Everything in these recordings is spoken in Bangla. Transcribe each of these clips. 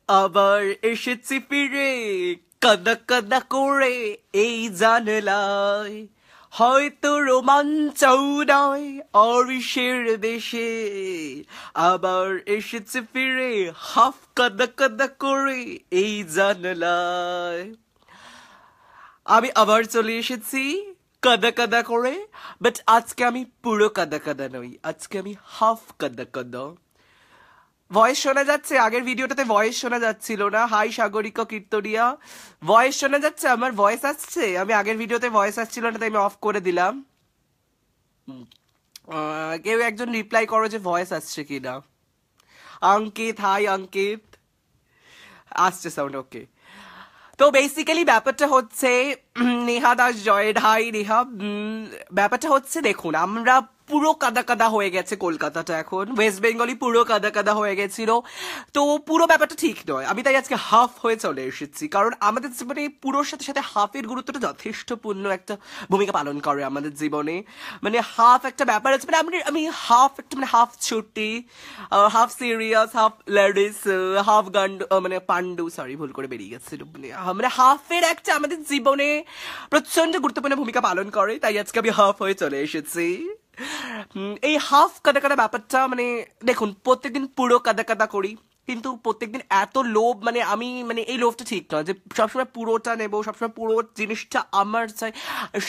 আবার এসেছি ফিরে কাদা কাদা করে এই জানলায়, হয়তো রোমাঞ্চও নয় অরিশের দেশে। আবার এসেছি ফিরে হাফ কাদা কাদা করে এই জানলায়। আমি আবার চলে এসেছি কাদা কাদা করে, বাট আজকে আমি পুরো কাদা কাদা নই, আজকে আমি হাফ কাদা কাদা। ভয়েস শোনা যাচ্ছে? আগের ভিডিওটাতে ভয়েস শোনা যাচ্ছিল না। হাই সাগরিকা কীর্তনিয়া, ভয়েস শোনা যাচ্ছে? আমার ভয়েস আসছে? আমি আগের ভিডিওতে ভয়েস আসছিল না, তাই আমি অফ করে দিলাম। কেউ একজন রিপ্লাই করো যে ভয়েস আসছে কিনা। অঙ্কিত, হাই অঙ্কিত, আসছে সাউন্ড, ওকে। তো বেসিক্যালি ব্যাপারটা হচ্ছে, নেহা দাস জয়েড, হাই নেহা। ব্যাপারটা হচ্ছে, দেখুন আমরা পুরো কাদা কাদা হয়ে গেছে কলকাতাটা, এখন ওয়েস্ট বেঙ্গলই পুরো কাদা কাদা হয়ে গেছিল। তো পুরো ব্যাপারটা ঠিক নয়, আমি তাই আজকে হাফ হয়ে চলে এসেছি, কারণ আমাদের জীবনে পুরোর সাথে সাথে হাফের গুরুত্বটা যথেষ্টপূর্ণ একটা ভূমিকা পালন করে আমাদের জীবনে। মানে হাফ একটা ব্যাপার আছে, মানে আমি হাফ একটা, মানে হাফ ছুটি, half serious, half ladies, half গান্ডু, মানে পান্ডু, সরি ভুল করে বেরিয়ে গেছিল। মানে হাফের একটা আমাদের জীবনে প্রচন্ড গুরুত্বপূর্ণ ভূমিকা পালন করে, তাই আজকে আমি হাফ হয়ে চলে এসেছি। এই হাফ কাদা কাদা ব্যাপারটা, মানে দেখুন প্রত্যেকদিন পুরো কাদা কাদা করি, কিন্তু প্রত্যেকদিন এত লোভ, মানে আমি, মানে এই লোভটা ঠিক নয় যে সবসময় পুরোটা নেবো, সবসময় পুরো জিনিসটা আমার চাই।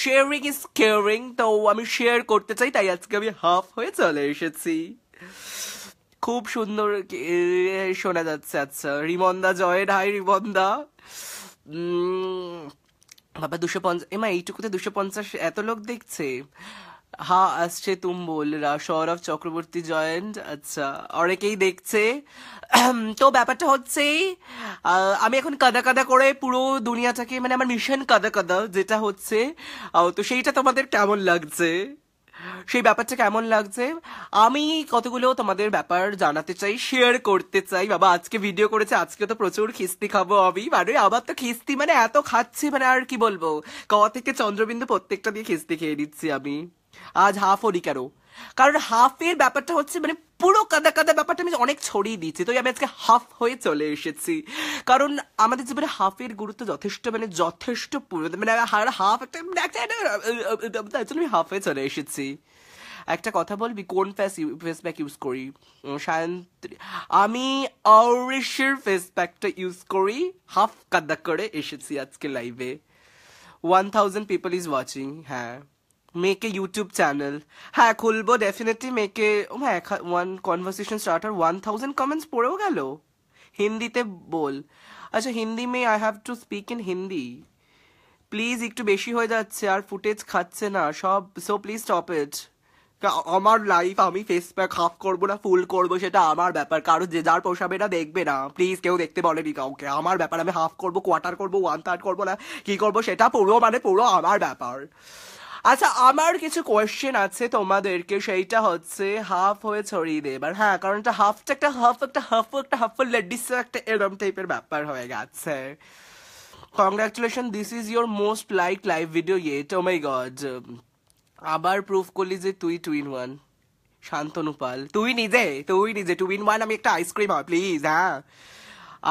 শেয়ারিং ইজ কেয়ারিং, তো আমি শেয়ার করতে চাই, তাই আজকে আমি হাফ হয়ে চলে এসেছি। খুব সুন্দর শোনা যাচ্ছে। আচ্ছা, রিমন্দা জয়েড, হাই রিমন্দা। বাবা 250, এমা এইটুকুতে 250 এত লোক দেখছে। হা আসছে তুম বলরা, সৌরভ চক্রবর্তী জয়েন্ট, আচ্ছা অনেকেই দেখছে। তো ব্যাপারটা হচ্ছে, আমি এখন কাদা কাদা করে পুরো দুনিয়াটাকে, মানে আমার মিশন কাদা কাদা যেটা হচ্ছে, তো সেইটা তোমাদের কেমন লাগছে, সেই ব্যাপারটা কেমন লাগছে, আমি কতগুলো তোমাদের ব্যাপার জানাতে চাই, শেয়ার করতে চাই। বাবা আজকে ভিডিও করেছে, আজকে তো প্রচুর খিস্তি খাবো আমি, মানে আবার তো খিস্তি মানে এত খাচ্ছি, মানে আর কি বলবো, ক থেকে চন্দ্রবিন্দু প্রত্যেকটা দিয়ে খিস্তি খেয়ে দিচ্ছি আমি। আজ হাফ হরি কেন, কারণ হাফের ব্যাপারটা হচ্ছে, মানে পুরো কাদা কাদা ব্যাপারটা আমি অনেক ছড়িয়ে দিচ্ছি, তো আমি আজকে হাফ হয়ে চলে এসেছি, কারণ আমাদের জীবনে হাফের গুরুত্ব যথেষ্ট, মানে যথেষ্ট, মানে হাফ একটা, আমি হাফ হয়ে চলে এসেছি। একটা কথা বলবি, কোন ফেস প্যাক ইউজ করি? আমি অরিশের ফেস প্যাকটা ইউজ করি, হাফ কাদা করে এসেছি আজকে লাইভে। 1000 পিপল ইজ ওয়াচিং। হ্যাঁ, মেক এ ইউটিউব চ্যানেল, হ্যাঁ খুলবো definitely. Make one conversation starter, 1000 comments পড়েও গেল। হিন্দিতে বল। আচ্ছা, হিন্দি মে I have to speak in Hindi, please. একটু বেশি হয়ে যাচ্ছে আর ফুটেজ খাচ্ছে না সব, সো প্লিজ স্টপ ইট। আমার লাইফ, আমি ফেস প্যাক হাফ করবো না ফুল করবো সেটা আমার ব্যাপার, কারো যে যার পোষাবে না দেখবে না, প্লিজ কেউ দেখতে বলেনি কাউকে, আমার ব্যাপার। আমি হাফ করবো, কোয়ার্টার করবো, 1/3 করবো না কি করবো, সেটা পুরো, মানে পুরো আমার ব্যাপার। আচ্ছা, আমার কিছু কোয়েশ্চেন আছে তোমাদেরকে, সেইটা হচ্ছে হাফ হয়ে ছড়িয়ে দে এবার। হ্যাঁ, কারণ এটা হাফটা একটা লেডিস একটা এরম টাইপের ব্যাপার হয়ে গেছে। Congratulation, this is your most like live video yet. Oh my god, আবার প্রুফ করলি যে তুই 2 in 1। শান্তনু পাল, তুই নিজে 2 in 1। আমি একটা আইসক্রিম, হয় প্লিজ। হ্যাঁ,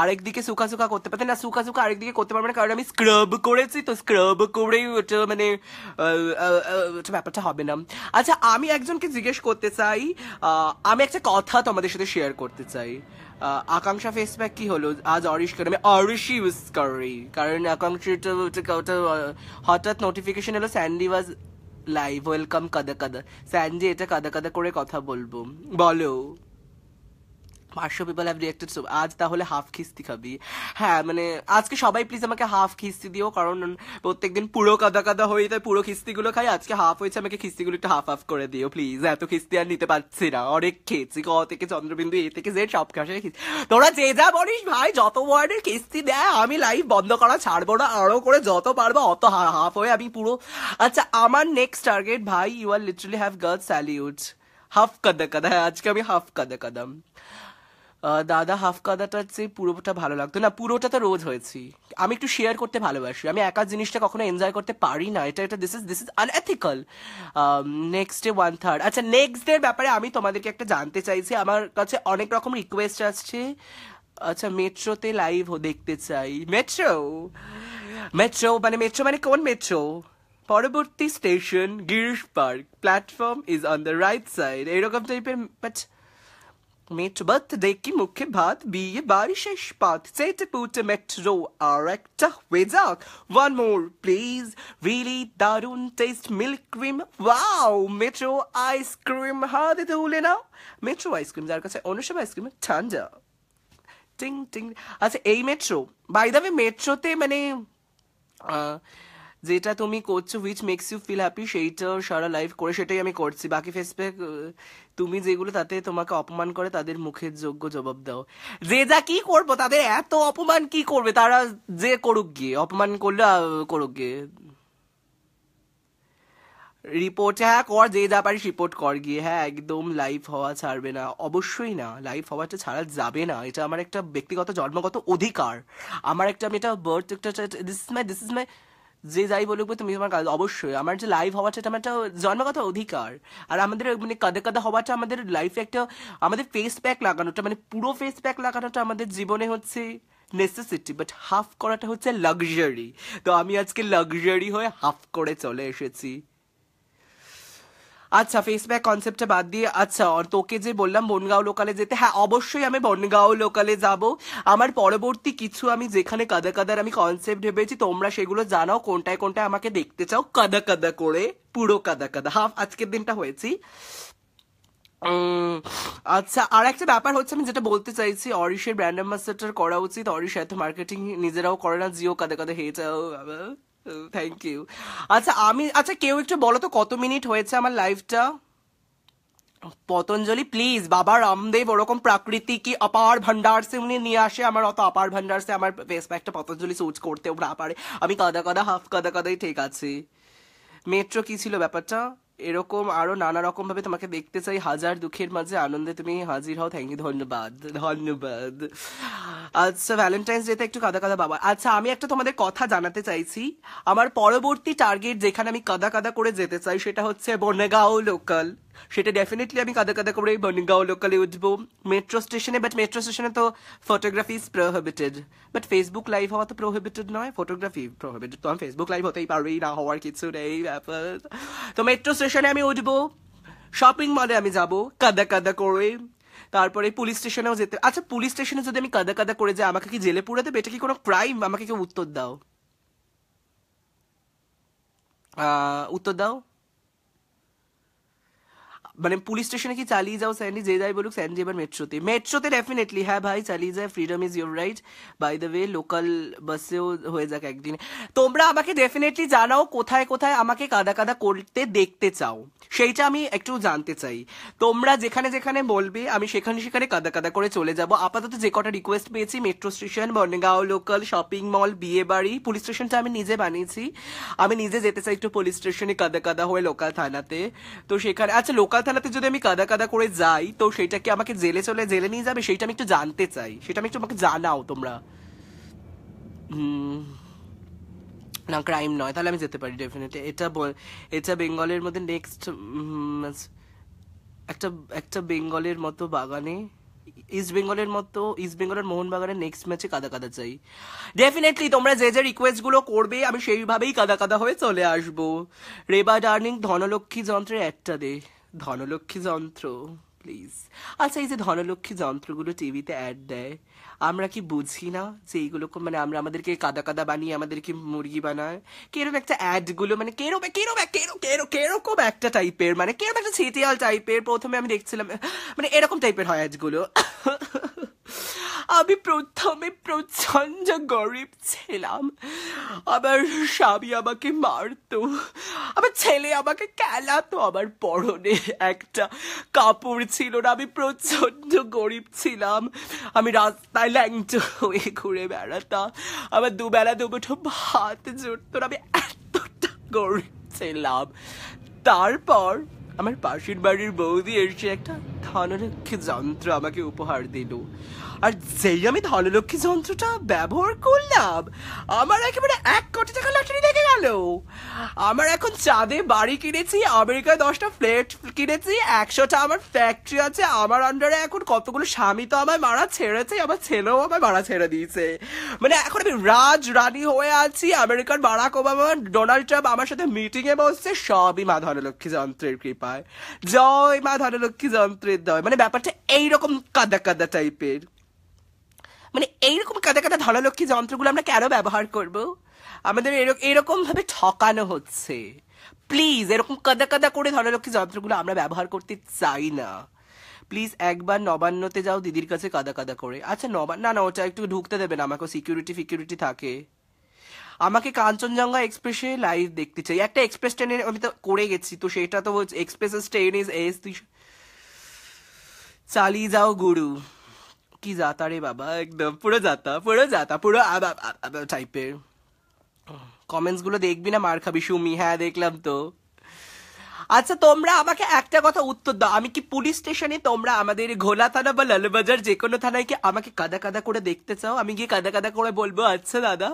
আরেকদিকে সুখা সুখা করতে পারতে না, সুখা সুখা আরেকদিকে করতে পারবে না, কারণ আমি স্ক্রাব করেছি, তো স্ক্রাব করেই ওটা, মানে ওটা ব্যাপারটা হবে না। আচ্ছা, আমি একজনকে জিজ্ঞেস করতে চাই, আমি একটা কথা তোমাদের সাথে শেয়ার করতে চাই। আকাঙ্ক্ষা ফেস প্যাক কি হলো আজ? অরিশ করে, আমি অরিশই ইউজ করি, কারণ আকাঙ্ক্ষাটা ওটা হঠাৎ নোটিফিকেশন এলো স্যান্ডি ওয়াজ লাইভ, ওয়েলকাম কাদা কাদা। স্যান্ডি এটা কাদা কাদা করে কথা বলবো, বলো। 500 পিপল হ্যাভ রিয়েক্টেড। আজ তাহলে হাফ খিস্তি খাবি? হ্যাঁ, মানে আজকে সবাই প্লিজ আমাকে হাফ খিস্তি দিও, কারণ প্রত্যেকদিন পুরো কাদা কাদা হয়ে তাই পুরো খিস্তিগুলো খাই, আজকে হাফ হয়েছে, আমাকে খিস্তিগুলো একটু হাফ হাফ করে দিও প্লিজ। এত খিস্তি আর নিতে পারছি না, অনেক খেয়েছি, ক থেকে চন্দ্রবিন্দু, এ থেকে জেড সব খাসে। তোরা যে যা বলিস ভাই, যত ওয়ার্ডের কিস্তি দেয়, আমি লাইভ বন্ধ করা ছাড়বো না, আরো করে যত পারবো অত হাফ হয়ে আমি পুরো। আচ্ছা, আমার নেক্সট টার্গেট ভাই, you are literally have girls salute, half কাদা কাদা। হ্যাঁ, আজকে আমি হাফ কাদা কাদা। দাদা হাফ কাদাটার চেয়ে পুরোটা ভালো লাগতো না, পুরোটা তো রোজ হয়েছি। আমি একটু শেয়ার করতে ভালোবাসি, আমি একা জিনিসটা কখনো এনজয় করতে পারি না, এটা this is unethical. Next day 1/3। আচ্ছা, নেক্সট ডের ব্যাপারে আমি তোমাদেরকে একটা জানতে চাইছি, আমার কাছে অনেক রকম রিকোয়েস্ট আসছে, আচ্ছা মেট্রোতে লাইভ দেখতে চাই। মেট্রো মেট্রো মানে মেট্রো মানে কোন মেট্রো? পরবর্তী station Girish park, platform is on the right side, এরকম টাইপের। বাট মেট্রো বার্থডে কি মুখে ভাত, বিয়ে বাড়ি শেষ পাত, চেটে পুটে মেট্রো আর একটা হয়ে যাক। ওয়ান মোর প্লিজ, রিয়েলি দারুন test, milk cream, wow metro ice cream, হাতে তুলে নাও। মেট্রো আইসক্রিম, যার কাছে অনুসব আইসক্রিম ঠান্ডা। টিং টিং। আচ্ছা এই মেট্রো, বাই দ্য ওয়ে মেট্রোতে মানে যেটা তুমি করছো which makes you feel happy, সেইটা সারা লাইফ করে সেটাই আমি করছি। বাকি ফেসপ্যাক তুমি যেগুলো তাতে তোমাকে অপমান করে তাদের মুখের যোগ্য জবাব দাও। যে যা কি করবো, তাদের এত অপমান কি করবে, তারা যে করুক গিয়ে, অপমান করলে করুক গিয়ে। রিপোর্ট হ্যাঁ কর, যে যা পারিস রিপোর্ট কর গিয়ে। হ্যাঁ একদম লাইভ হওয়া ছাড়বে না, অবশ্যই না, লাইভ হওয়াটা ছাড়া যাবে না। এটা আমার একটা ব্যক্তিগত জন্মগত অধিকার, আমার একটা, আমি এটা বার্থ একটা, দিস ইজ মাই যে যাই বলুক তুমি তোমার কাজ, অবশ্যই আমার যে লাইভ হওয়াটা এটা আমার একটা জন্মগত অধিকার। আর আমাদের মানে কাদা কাদা হওয়াটা আমাদের লাইফে একটা, আমাদের ফেস প্যাক লাগানোটা মানে পুরো ফেস প্যাক লাগানোটা আমাদের জীবনে হচ্ছে নেসেসিটি, বাট হাফ করাটা হচ্ছে লাক্সারি। তো আমি আজকে লাক্সারি হয়ে হাফ করে চলে এসেছি। আচ্ছা ফেসব্যাক কনসেপ্টটা বাদ দিয়ে, আচ্ছা আর তোকে যে বললাম বনগাঁও লোকালে যেতে, হ্যাঁ অবশ্যই আমি বনগাঁও লোকালে যাব। আমার পরবর্তী কিছু আমি যেখানে কাদা কাদার আমি কনসেপ্ট ভেবেছি, তোমরা সেগুলো জানাও কোনটায় কোনটায় আমাকে দেখতে চাও কাদা কাদা করে, পুরো কাদা কাদা হাফ আজকের দিনটা হয়েছি। আচ্ছা আর একটা ব্যাপার হচ্ছে, আমি যেটা বলতে চাইছি, অরিশের ব্র্যান্ড অ্যাম্বাসেডর করা উচিত। অরিশ এত মার্কেটিং নিজেরাও করে না, জিও কাদা কাদা হেঁটাও। Thank you. আচ্ছা আমি, আচ্ছা কেউ একটু বলো তো কত মিনিট হয়েছে আমার লাইফটা? পতঞ্জলি প্লিজ, বাবা রামদেব ওরকম প্রাকৃতি কি অপার ভান্ডার সে উনি নিয়ে আসে, আমার অত অপার ভান্ডার সে আমার ফেস প্যাকটা পতঞ্জলি সুচ করতেও না পারে। আমি কাদা কাদা হাফ কাদা কাদাই ঠিক আছে। মেট্রো কি ছিল ব্যাপারটা? এরকম আরো নানা রকম ভাবে তোমাকে দেখতে চাই, হাজার দুঃখের মাঝে আনন্দে তুমি হাজির হও। থ্যাংক ইউ, ধন্যবাদ ধন্যবাদ। আচ্ছা ভ্যালেন্টাইন্স ডেতে একটু কাদা কাদা বাবা। আচ্ছা আমি একটা তোমাদের কথা জানাতে চাইছি, আমার পরবর্তী টার্গেট যেখানে আমি কাদা কাদা করে যেতে চাই সেটা হচ্ছে বনগাঁও লোকাল। সেটা ডেফিনেটলি আমি কাদা কাদা করে বনগাঁও লোকালে উঠবো মেট্রো স্টেশনে। বাট মেট্রো স্টেশনে তো photography is prohibited, but Facebook live হওয়া তো প্রোহিবিটেড নয়, ফটোগ্রাফি প্রোহিবিটেড। তো আমি ফেসবুক লাইভ হতেই পারবেই না, হওয়ার কিছু নেই ব্যাপার। তো মেট্রো স্টেশনে আমি উঠবো, শপিং মলে আমি যাব কাদা কাদা করে, তারপরে পুলিশ স্টেশনেও যেতে। আচ্ছা পুলিশ স্টেশনে যদি আমি কাদা কাদা করে যাই আমাকে কি জেলে পুরে দেবে? এটা কি কোনো ক্রাইম? আমাকে কেউ উত্তর দাও, উত্তর দাও। মানে পুলিশ স্টেশনে কি চালিয়ে যাও স্যান্ডি? যে যাই বলুক স্যান্ডি এবার মেট্রোতে, মেট্রোতে ডেফিনেটলি হ্যাঁ ভাই চালিয়ে যায়, freedom is your right. By the way local বাসেও হয়ে যাক একদিন। তোমরা আমাকে ডেফিনেটলি জানাও কোথায় কোথায় আমাকে কাদা কাদা করতে দেখতে চাও, সেইটা আমি একটু জানতে চাই। তোমরা যেখানে যেখানে বলবে আমি সেখানে সেখানে কাদা কাদা করে চলে যাব। আপাতত যে কটা রিকোয়েস্ট পেয়েছি, metro station, Bongaon local, shopping mall, বিয়ে বাড়ি, পুলিশ স্টেশনটা আমি নিজে বানিয়েছি, আমি নিজে যেতে চাই একটু পুলিশ স্টেশনে কাদা কাদা হয়ে লোকাল থানাতে। তো সেখানে আচ্ছা লোকাল থানাতে যদি আমি কাদা কাদা করে যাই তো সেটা কি আমাকে জেলে নিয়ে যাবে? সেটা আমি একটু জানতে চাই, সেটা আমি একটু আমাকে জানাও তোমরা। হুম, না ক্রাইম নয়, তাহলে আমি যেতে পারি ডেফিনেটলি। এটা বেঙ্গলের মধ্যে নেক্সট একটা একটা বেঙ্গলের মতো বাগানে, ইস্ট বেঙ্গলের মতো, ইস্ট বেঙ্গলের মোহনবাগানের নেক্সট ম্যাচে কাদা কাদা চাই। ডেফিনেটলি তোমরা যে যে রিকোয়েস্ট গুলো করবে আমি সেইভাবেই কাদা কাদা হয়ে চলে আসবো। রেবা ডার্নিং ধনলক্ষ্মী যন্ত্রের একটা দে, ধনলক্ষ্মী যন্ত্র প্লিজ। আচ্ছা এই যে ধনলক্ষ্মী যন্ত্রগুলো টিভিতে অ্যাড দেয়, আমরা কি বুঝি না যে এইগুলো মানে আমরা আমাদেরকে কাদা কাদা বানিয়ে আমাদেরকে মুরগি বানায়? কেরম একটা অ্যাড গুলো মানে কেরকম একটা টাইপের, মানে কেরম একটা সিরিয়াল টাইপের প্রথমে আমি দেখছিলাম, মানে এরকম টাইপের হয় অ্যাড গুলো। আমি প্রথমে প্রচন্ড গরিব ছিলাম, আমার স্বামী আমাকে মারতো, আমার ছেলে আমাকে খেলাতো, আমার পরনে একটা কাপড় ছিল না, আমি প্রচন্ড গরিব ছিলাম, আমি রাস্তায় ল্যাংটো হয়ে ঘুরে বেড়াতাম, আমার দুবেলা দুমুঠো ভাত জুটতো না, আমি এতটা গরিব ছিলাম। তারপর আমার পাশের বাড়ির বৌদি এসে একটা ধনলক্ষ্মী যন্ত্র আমাকে উপহার দিল। আর যেই আমি ধনলক্ষ্মী যন্ত্রটা ব্যবহার করলাম, আমার একেবারে 1 কোটি টাকা লটারি লেগে গেল। আমার এখন চাঁদে বাড়ি কিনেছি, আমেরিকায় 10টা ফ্ল্যাট কিনেছি, 100টা আমার ফ্যাক্টরি আছে, আমার আন্ডারে এখন কতগুলো স্বামী তো আমায় মারা ছেড়েছে, আমার ছেলেও আমায় মারা ছেড়ে দিয়েছে। মানে এখন আমি রাজ রানী হয়ে আছি। আমেরিকার বারাক ওবামা, ডোনাল্ড ট্রাম্প আমার সাথে মিটিং এ বসছে, সবই মা ধনলক্ষ্মী যন্ত্রের কৃপায়। জয় মা ধনলক্ষ্মী যন্ত্রের দয়। মানে ব্যাপারটা এইরকম কাদা কাদা টাইপের। মানে এইরকম কাদা কাদা ধনলক্ষ্মী যন্ত্রগুলো আমরা কেন ব্যবহার করব? আমাদের এরকম ভাবে ঠকানো হচ্ছে। প্লিজ এরকম কাদা কাদা করে ধনলক্ষ্মী যন্ত্রগুলো আমরা ব্যবহার করতে চাই না। প্লিজ একবার নবান্নতে যাও দিদির কাছে কাদা কাদা করে। আচ্ছা না না, ওটা একটু ঢুকতে দেবে না, আমাকে সিকিউরিটি থাকে। আমাকে কাঞ্চনজঙ্ঘা এক্সপ্রেসে লাইভ দেখতে চাই। একটা এক্সপ্রেস ট্রেনে আমি তো করে গেছি, তো সেটা তো এক্সপ্রেস ট্রেন ইজ এস, চালিয়ে যাও গুরু। কি যাতা রে বাবা, একদম পুরো যাতা পুরো টাইপের। কমেন্টস গুলো দেখবি না, মার খাবি সুমি। হ্যাঁ দেখলাম তো। আচ্ছা তোমরা আমাকে একটা কথা উত্তর দাও, আমি কি পুলিশ স্টেশনে তোমরা আমাদের ঘোলা থানা বা লালবাজার যে কোনো থানায় কি আমাকে কাদা কাদা করে দেখতে চাও? আমি গিয়ে কাদা কাদা করে বলবো, আচ্ছা দাদা,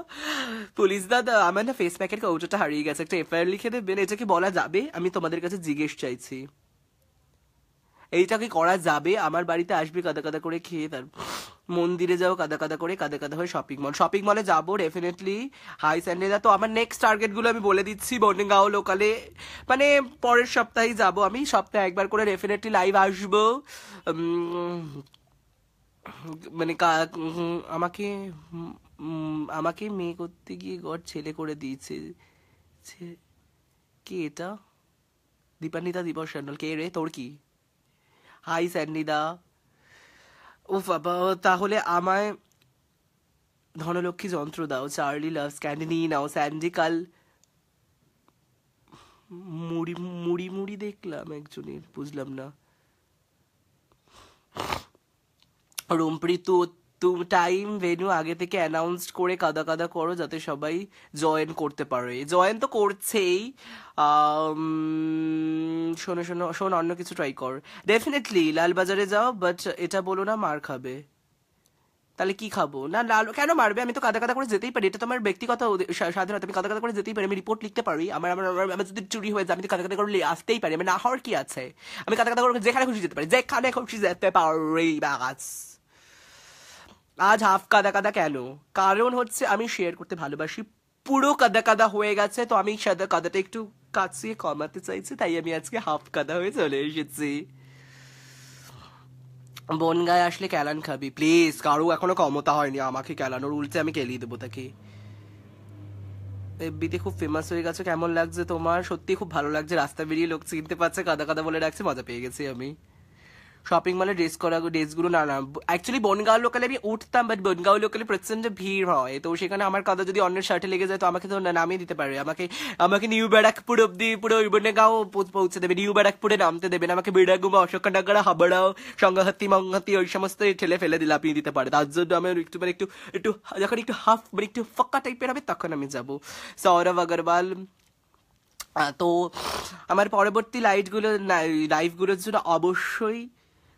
পুলিশ দাদা, আমার না ফেস প্যাকের কৌটোটা হারিয়ে গেছে, একটা এফআইআর লিখে দেবেন। এটা কি বলা যাবে? আমি তোমাদের কাছে জিজ্ঞেস চাইছি, এইটা কি করা যাবে? আমার বাড়িতে আসবে কাদা কাদা করে খেয়ে, তার মন্দিরে যাও কাদা কাদা করে, কাদা কাদা হয়ে শপিং মলে যাবো ডেফিনেটলি। হাই স্যান্ডেদা, তো আমার নেক্সট টার্গেট গুলো আমি বলে দিচ্ছি। বনগাঁও লোকালে মানে পরের সপ্তাহেই যাব আমি, সপ্তাহে একবার করে ডেফিনেটলি লাইভ আসবো। মানে আমাকে আমাকে মেয়ে করতে গিয়ে গড ছেলে করে দিয়েছে। কে এটা? দীপান্বিতা দিবস স্যান্ডল, কে রে? তোর কি? হাই স্যান্ডিদা। ও বাবা, তাহলে আমায় ধনলক্ষ্মী যন্ত্র দাও। চার্লি লাভস ক্যান্ডি নিয়ে নাও। স্যান্ডি কাল মুড়ি মুড়ি মুড়ি দেখলাম একজনের, বুঝলাম না। রুমপ্রি, তুমি টাইম ভেন্যু আগে থেকে অ্যানাউন্স করে কাদা কাদা করো, যাতে সবাই জয়েন করতে পারে। জয়েন তো করছেই। শোন অন্য কিছু ট্রাই কর। ডেফিনেটলি লালবাজারে যাও, বাট এটা বলো না মার খাবে। তাহলে কি খাবো? না লাল কেন মারবে? আমি তো কাদা কাদা করে যেতেই পারি, এটা তো আমার ব্যক্তিগত স্বাধীনতা। আমি কাদা কাদা করে যেতেই পারি, আমি রিপোর্ট লিখতে পারি। আমার যদি চুরি হয়ে যায় আমি তো কাদা কাদা করে আসতেই পারি। আমি না হওয়ার কি আছে? আমি কাদা কাদা করে যেখানে খুশি যেতে পারি, যেখানে খুশি যেতে পারি। বাস। আজ হাফ কাদা কাদা কেন? কারণ হচ্ছে আমি শেয়ার করতে ভালোবাসি। পুরো কাদা কাদা হয়ে গেছে, তো আমি সাদা কাদাটা একটু কাছিয়ে কমাতে চাইছি, তাই আমি আজকে হাফ কাদা হয়ে চলে এসেছি। বনগায় আসলে ক্যালান খাবি প্লিজ। কারো এখনো ক্ষমতা হয়নি আমাকে ক্যালানোর, উল্টে আমি কেলিয়ে দেবো তাকে। এফবিতে খুব ফেমাস হয়ে গেছে, কেমন লাগছে তোমার? সত্যি খুব ভালো লাগছে। রাস্তা বেরিয়ে লোক চিনতে পারছে, কাদা কাদা বলে ডাকছে, মজা পেয়ে গেছি আমি। শপিং মলে ড্রেসগুলো না অ্যাকচুয়ালি বনগাঁও লোকালে আমি উঠতাম, বাট বনগাঁও লোকালে প্রচন্ড ভিড় হয়, তো সেখানে আমার কাদা যদি অন্যের শার্টে লেগে যায় তো আমাকে তো নামিয়ে দিতে পারে। আমাকে নিউ ব্যারাকপুর অব্দি পুরো বনগাঁও পৌঁছে দেবে, নিউ ব্যারাকপুরে নামতে দেবেন আমাকে। বেড়াগুমা, অশোকনগর, হাবড়াও, সংঘাতি মঙ্গাতি ওই সমস্ত ঠেলে ফেলে দিলে লাপিয়ে দিতে পারে। তার জন্য আমি একটু একটু যখন একটু হাফ মানে একটু ফাঁকা টাইপের হবে তখন আমি যাবো। সৌরভ আগরওয়াল। তো আমার পরবর্তী লাইভগুলোর জন্য অবশ্যই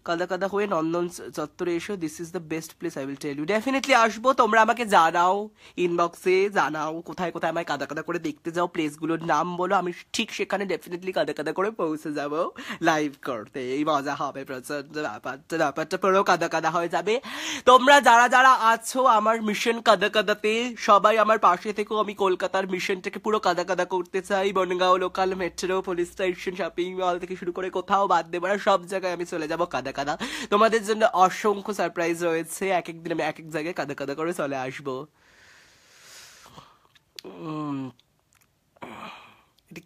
কাদা কাদা হয়ে নন্দন চত্বরে এসো। This is the best place, I will tell you. Definitely আসবো, তোমরা আমাকে জানাও, ইনবক্সে জানাও কোথায় কোথায় আমায় কাদা কাদা করে দেখতে যাও, প্লেসগুলোর নাম বলো, আমি ঠিক সেখানে ডেফিনেটলি কাদা কাদা করে পৌঁছে যাব লাইভ করতে। এই মজা হবে প্রচন্ড, ব্যাপারটা পুরো কাদা কাদা হয়ে যাবে। তোমরা যারা যারা আছো আমার মিশন কাদা কাদাতে, সবাই আমার পাশে থেকেও। আমি কলকাতার মিশনটাকে পুরো কাদা কাদা করতে চাই। Bongaon local, metro, police station, shopping mall থেকে শুরু করে কোথাও বাদ দেবো না, সব জায়গায় আমি চলে যাবো কাদা কাদা। তোমাদের জন্য অসংখ্য সারপ্রাইজ রয়েছে, এক একদিন আমি এক এক জায়গায় কাদা কাদা করে চলে আসবো।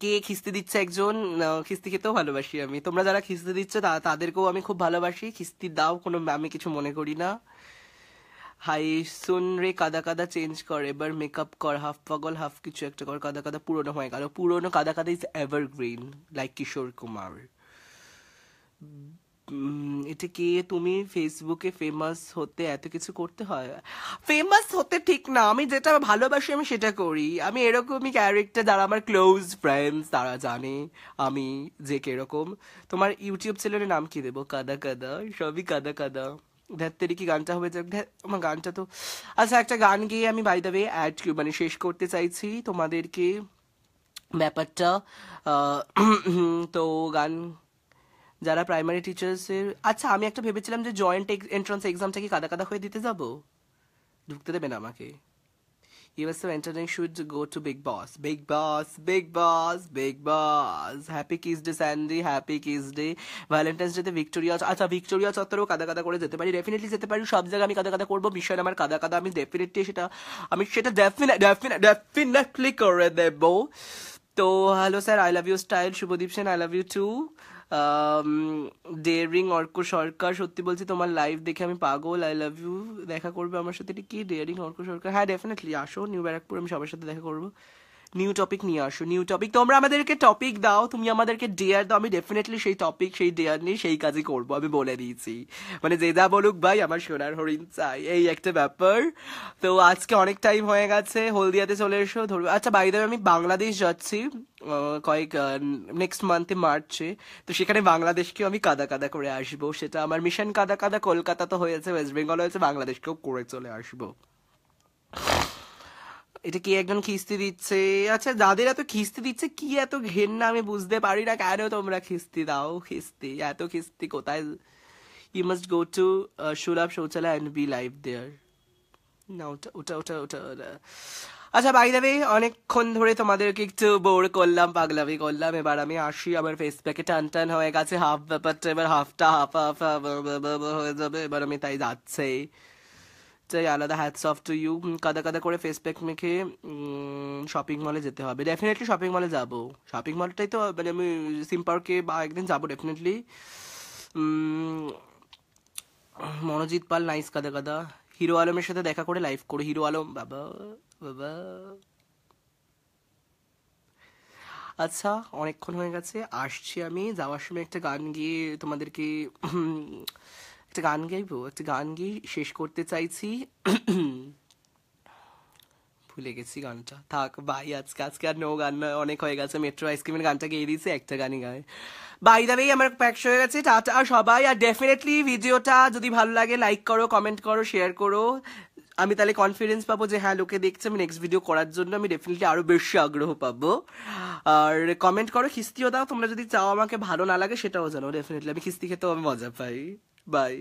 কে খিস্তি দিচ্ছে একজন? খিস্তি খেতেও ভালোবাসি আমি। তোমরা যারা খিস্তি দিচ্ছ তাদেরকেও আমি খুব ভালোবাসি। খিস্তি দাও, কোনো আমি কিছু মনে করি না। হাই শুন রে, কাদা কাদা চেঞ্জ কর, এবার মেকআপ কর, হাফ পাগল হাফ কিছু একটা কর। কাদা কাদা পুরনো হয়ে গেল, পুরনো কাদা কাদা is evergreen, like Kishore Kumar. এটা কি? তুমি ফেসবুকে ফেমাস হতে এত কিছু করতে হয়? ফেমাস হতে ঠিক না, আমি যেটা ভালোবাসি আমি সেটা করি। আমি এরকমই ক্যারেক্টার, যারা আমার ক্লোজ ফ্রেন্ডস তারা জানে আমি যে কিরকম। তোমার ইউটিউব চ্যানেলের নাম কি দেবো? কাদা কাদা, সবই কাদা কাদা। ধ্যাত্তেরি কি গানটা হবে যে আমার গানটা তো আচ্ছা একটা গান গিয়ে আমি বাই দ্য ওয়ে অ্যাড মানে শেষ করতে চাইছি তোমাদেরকে ব্যাপারটা আহ, তো গান যারা প্রাইমারি টিচার্সের আচ্ছা আমি একটা ভেবেছিলাম যে জয়েন্ট এন্ট্রান্স এক্সামটা কি কাদা কাদা হয়ে দিতে যাব ঢুকতে দেবে না আমাকে You were so entertaining. Should go to Big Boss. Big Boss, Big Boss, Big Boss. Happy Kiss Day, Sandy. Happy Kiss Day. Valentine's Day তে ভিক্টোরিয়া আচ্ছা ভিক্টোরিয়া চত্বরেও কাদা কাদা করে যেতে পারি ডেফিনেটলি যেতে পারি সব জায়গায় আমি কাদা কাদা করবো মিশন আমার কাদা কাদা আমি সেটা ডেফিনেটলি করে দেবো তো hello sir I love you style Shubhodeep Sen I love you too daring Arka Sarkar সত্যি বলছি তোমার লাইভ দেখে আমি পাগল আই লাভ ইউ দেখা করবে আমার সাথে এটা কি ডেয়ারিং অর্ক সরকার হ্যাঁ ডেফিনেটলি আসো নিউ ব্যারাকপুর আমি সবার সাথে দেখা করবো নিউ টপিক নিয়ে আসো নিউ টপিক তোমরা আমাদেরকে টপিক দাও তুমি আমাদেরকে ডেয়ার দাও আমি ডেফিনেটলি সেই টপিক সেই ডেয়ার নিয়ে সেই কাজই করবো আমি বলে দিয়েছি মানে যে যা বলুক ভাই আমার সোনার হরিণ চাই এই একটা ব্যাপার তো আজকে অনেক টাইম হয়ে গেছে হলদিয়াতে চলে এসো ধরবে আচ্ছা বাইরে আমি বাংলাদেশ যাচ্ছি কয়েক নেক্সট মান্থে মার্চে তো সেখানে বাংলাদেশকেও আমি কাদা কাদা করে আসবো সেটা আমার মিশন কাদা কাদা কলকাতা তো হয়েছে ওয়েস্ট বেঙ্গল হয়েছে বাংলাদেশকেও করে চলে আসবো এটা কি একজন খিস্তি দিচ্ছে আচ্ছা যাদের এত খিস্তি দিচ্ছে কি এত ঘেন্না আমি বুঝতে পারি না কেন তোমরা খিস্তি দাও খিস্তি এত খিস্তি কোথায় ইউ মাস্ট গো টু সুলভ শৌচালয় অ্যান্ড বি লাইভ দেয়ার না ওটা আচ্ছা বাই দ্য ওয়ে অনেকক্ষণ ধরে তোমাদেরকে একটু বোর করলাম পাগলামি করলাম এবার আমি আসি আমার ফেস প্যাকে টান টান হয়ে গেছে হাফ ব্যাপারটা এবার হাফটা হাফ হাফ হয়ে যাবে এবার আমি তাই যাচ্ছে চাই আলাদা হ্যাটস অফ টু ইউ কাদা কাদা করে ফেস প্যাক মেখে শপিং মলে যেতে হবে ডেফিনেটলি শপিং মলে যাবো শপিং মলটাই তো মানে আমি সিম পার্কে বা একদিন যাবো ডেফিনেটলি মনোজিৎ পাল নাইস কাদা কাদা হিরো আলমের সাথে দেখা করে লাইভ করো হিরো আলম বাবা বাবা আচ্ছা অনেকক্ষণ হয়ে গেছে আসছি আমি যাওয়ার সময় একটা গান গিয়ে তোমাদেরকে একটা গান গাইবো একটা গান গিয়ে শেষ করতে চাইছি ভুলে গেছি গানটা থাক বাই আজকে আর নো গান নয় অনেক হয়ে গেছে মেট্রো আইসক্রিমের গানটা গেয়ে দিয়েছে একটা গানই গায় বাই দ্য ওয়ে আমার প্যাকশ হয়ে গেছে টাটা সবাই আর ডেফিনেটলি ভিডিওটা যদি ভালো লাগে লাইক করো কমেন্ট করো শেয়ার করো আমি তাহলে কনফিডেন্স পাবো যে হ্যাঁ লোকে দেখছে আমি নেক্সট ভিডিও করার জন্য আমি ডেফিনেটলি আরো বেশি আগ্রহ পাবো আর কমেন্ট করো খিস্তিও দাও তোমরা যদি চাও আমাকে ভালো না লাগে সেটাও জানো ডেফিনেটলি আমি খিস্তি খেতেও আমি মজা পাই বাই